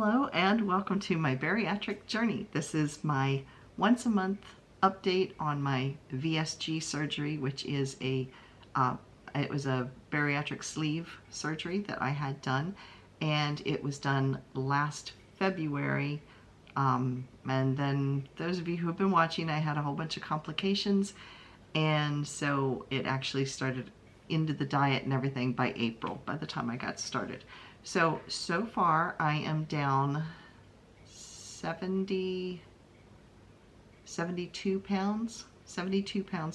Hello and welcome to my bariatric journey. This is my once a month update on my VSG surgery, which is it was a bariatric sleeve surgery that I had done, and it was done last February. And then those of you who have been watching, I had a whole bunch of complications, and so it actually started into the diet and everything by April, by the time I got started. So far I am down 72 pounds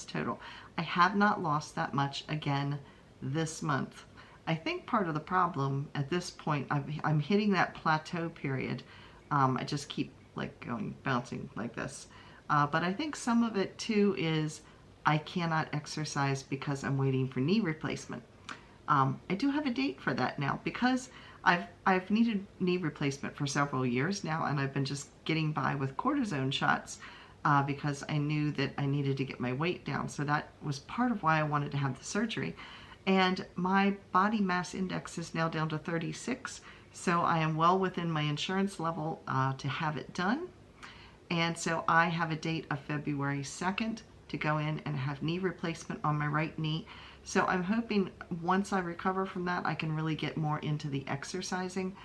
total. I have not lost that much again this month. I think part of the problem at this point, I'm hitting that plateau period. I just keep like bouncing like this. But I think some of it too is I cannot exercise because I'm waiting for knee replacement. I do have a date for that now because I've needed knee replacement for several years now, and I've been just getting by with cortisone shots because I knew that I needed to get my weight down. So that was part of why I wanted to have the surgery. And my body mass index is now down to 36, so I am well within my insurance level to have it done. And so I have a date of February 2nd to go in and have knee replacement on my right knee. So I'm hoping once I recover from that, I can really get more into the exercising.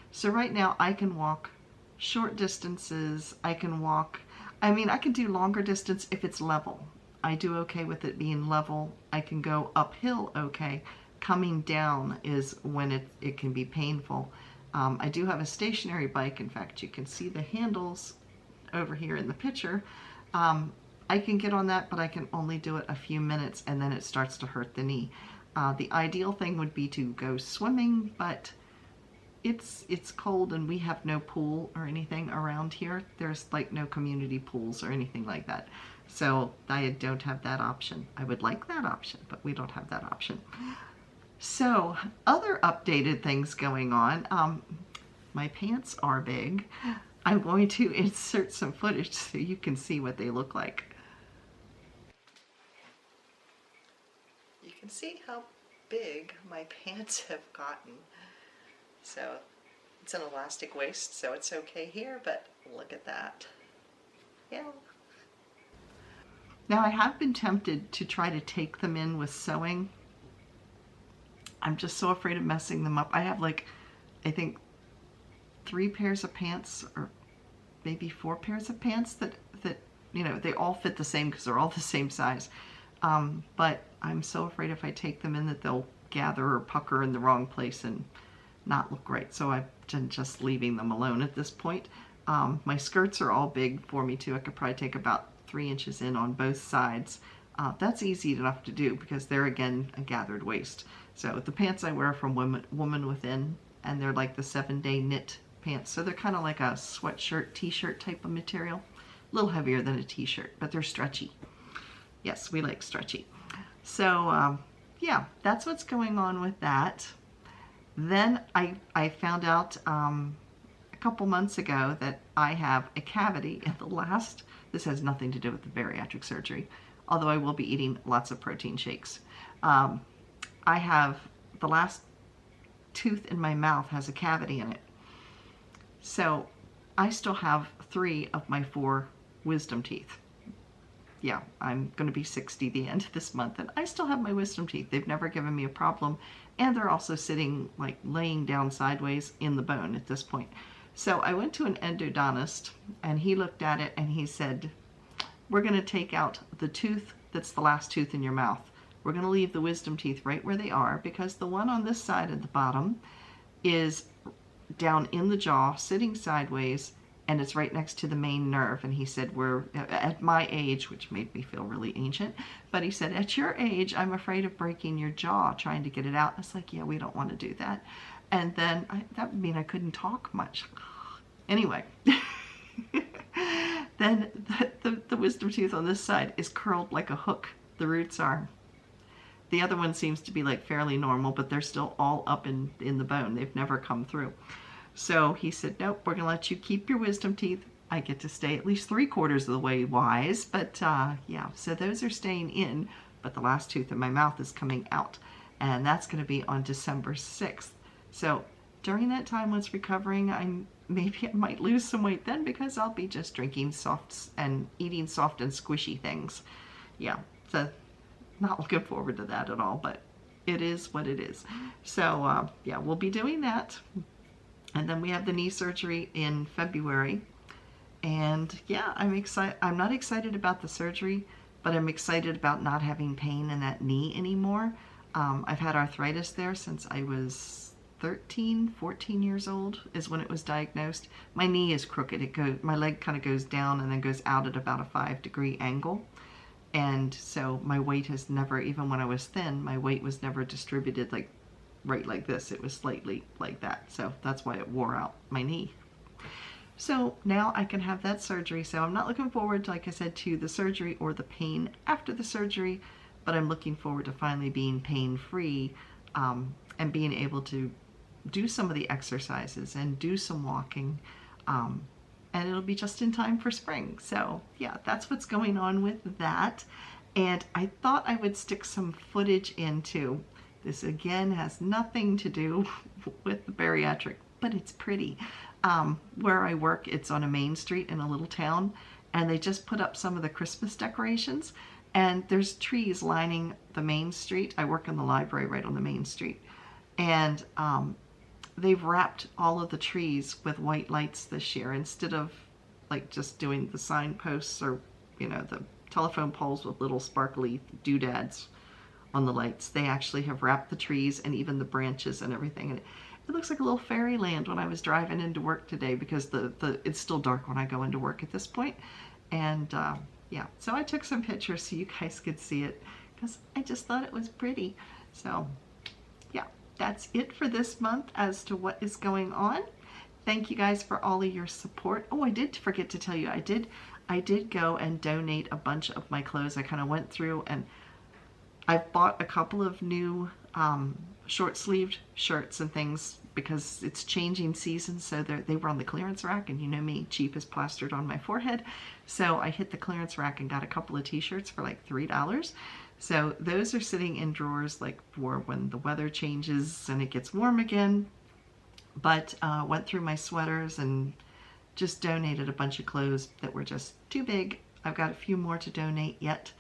So right now I can walk short distances. I can walk, I can do longer distance if it's level. I do okay with it being level. I can go uphill okay. Coming down is when it can be painful. I do have a stationary bike. In fact, you can see the handles over here in the picture. I can get on that, but I can only do it a few minutes and then it starts to hurt the knee. The ideal thing would be to go swimming, but it's cold and we have no pool or anything around here. There's like no community pools or anything like that. So I don't have that option. I would like that option, but we don't have that option. So other updated things going on. My pants are big. I'm going to insert some footage so you can see what they look like. You can see how big my pants have gotten. So it's an elastic waist, so it's okay here, but look at that. Yeah. Now I have been tempted to try to take them in with sewing. I'm just so afraid of messing them up. I have I think 3 pairs of pants, or maybe 4 pairs of pants that they all fit the same because they're all the same size. But I'm so afraid if I take them in that they'll gather or pucker in the wrong place and not look right. So I'm just leaving them alone at this point. My skirts are all big for me too. I could probably take about 3 inches in on both sides. That's easy enough to do because they're again a gathered waist. So the pants I wear from Woman Within, and they're like the 7-day knit pants. So they're kind of like a sweatshirt, t-shirt type of material. A little heavier than a t-shirt, but they're stretchy. Yes, we like stretchy. So yeah, that's what's going on with that. Then I found out a couple months ago that I have a cavity in the last, this has nothing to do with the bariatric surgery, although I will be eating lots of protein shakes. I have the last tooth in my mouth has a cavity in it. So I still have 3 of my 4 wisdom teeth. Yeah, I'm going to be 60 the end of this month, and I still have my wisdom teeth. They've never given me a problem, and they're also sitting, laying down sideways in the bone at this point. So I went to an endodontist, and he looked at it, and he said, we're going to take out the tooth that's the last tooth in your mouth. We're going to leave the wisdom teeth right where they are, because the one on this side at the bottom is down in the jaw, sitting sideways, and it's right next to the main nerve. And he said, we're at my age, which made me feel really ancient, but he said, at your age, I'm afraid of breaking your jaw trying to get it out. I was like, yeah, we don't want to do that. And then that would mean I couldn't talk much. Anyway, then the wisdom tooth on this side is curled like a hook. The roots are. The other one seems to be fairly normal, but they're still all up in the bone. They've never come through. So he said, nope, we're going to let you keep your wisdom teeth. I get to stay at least 3/4 of the way wise, but yeah, so those are staying in, but the last tooth in my mouth is coming out, and that's going to be on December 6th. So during that time, once recovering, maybe I might lose some weight then, because I'll be just drinking softs and eating soft and squishy things. Yeah, so not looking forward to that at all, but it is what it is. So yeah, we'll be doing that. And then we have the knee surgery in February. And yeah, I'm excited. I'm not excited about the surgery, but I'm excited about not having pain in that knee anymore. I've had arthritis there since I was 13, 14 years old is when it was diagnosed. My knee is crooked. My leg kind of goes down and then goes out at about a 5-degree angle. And so my weight has never, even when I was thin, my weight was never distributed like right like this. It was slightly like that. So that's why it wore out my knee. So now I can have that surgery. So I'm not looking forward, like I said, to the surgery or the pain after the surgery, but I'm looking forward to finally being pain-free and being able to do some of the exercises and do some walking. And it'll be just in time for spring. So yeah, that's what's going on with that. And I thought I would stick some footage into this. Again, has nothing to do with the bariatric, but it's pretty. Where I work, it's on a main street in a little town, and they just put up some of the Christmas decorations, and there's trees lining the main street. I work in the library right on the main street, and they've wrapped all of the trees with white lights this year, instead of like just doing the signposts or, you know, the telephone poles with little sparkly doodads on the lights. They actually have wrapped the trees and even the branches and everything. And it looks like a little fairyland when I was driving into work today, because it's still dark when I go into work at this point. And yeah, so I took some pictures so you guys could see it, because I just thought it was pretty. So yeah, that's it for this month as to what is going on. Thank you guys for all of your support. Oh, I did forget to tell you, I did go and donate a bunch of my clothes. I kind of went through and I've bought a couple of new short-sleeved shirts and things, because it's changing seasons. So they were on the clearance rack, and you know me, cheap is plastered on my forehead. So I hit the clearance rack and got a couple of t-shirts for like $3. So those are sitting in drawers like for when the weather changes and it gets warm again. But went through my sweaters and just donated a bunch of clothes that were just too big. I've got a few more to donate yet.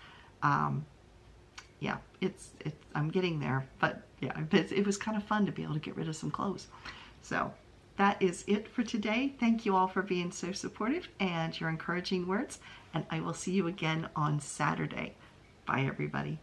Yeah, I'm getting there, but yeah, it was kind of fun to be able to get rid of some clothes. So that is it for today. Thank you all for being so supportive and your encouraging words, and I will see you again on Saturday. Bye, everybody.